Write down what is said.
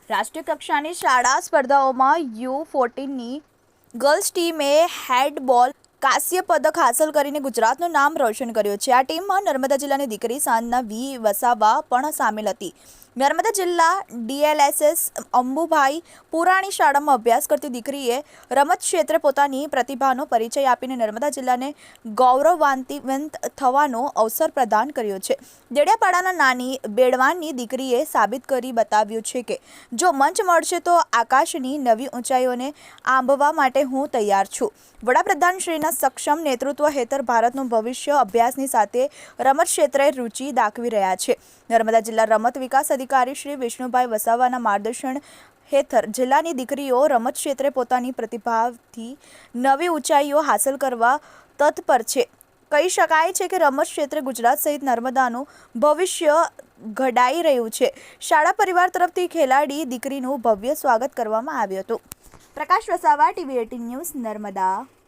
રાષ્ટ્રીય કક્ષાની શાળા સ્પર્ધાઓમાં U14ની ગર્લ્સ ટીમે હેન્ડબોલ કાંસ્ય પદક હાંસલ કરીને ગુજરાતનું નામ રોશન કર્યું છે। આ ટીમમાં નર્મદા જિલ્લાની દીકરી સાંજના વી વસાવા પણ સામેલ હતી। નર્મદા જિલ્લા DLSS અંબુભાઈ પુરાણી શાળામાં અભ્યાસ કરતી દીકરીએ રમત ક્ષેત્રે પોતાની પ્રતિભાનો પરિચય આપીને નર્મદા જિલ્લાને ગૌરવાન્વિત થવાનો અવસર પ્રદાન કર્યો છે। દેડિયાપાડાના નાની બેડવાનની દીકરીએ સાબિત કરી બતાવ્યું છે કે જો મંચ મળશે તો આકાશની નવી ઊંચાઈઓને આંબવા માટે હું તૈયાર છું। વડાપ્રધાન શ્રીના સક્ષમ નેતૃત્વ હેઠળ ભારતનું ભવિષ્ય અભ્યાસની સાથે રમત ક્ષેત્રે રુચિ દાખવી રહ્યા છે। નર્મદા જિલ્લા રમત વિકાસ અધિકારી શ્રી વિષ્ણુભાઈ વસાવાના માર્ગદર્શન હેઠળ જિલ્લાની દીકરીઓ રમત ક્ષેત્રે પોતાની પ્રતિભાથી નવી ઊંચાઈઓ હાંસલ કરવા તત્પર છે। કહી શકાય છે કે રમત ક્ષેત્રે ગુજરાત સહિત નર્મદાનું ભવિષ્ય ઘડાઈ રહ્યું છે। શાળા પરિવાર તરફથી ખેલાડી દીકરીનું ભવ્ય સ્વાગત કરવામાં આવ્યું હતું। પ્રકાશ વસાવા, TV18 ન્યૂઝ, નર્મદા।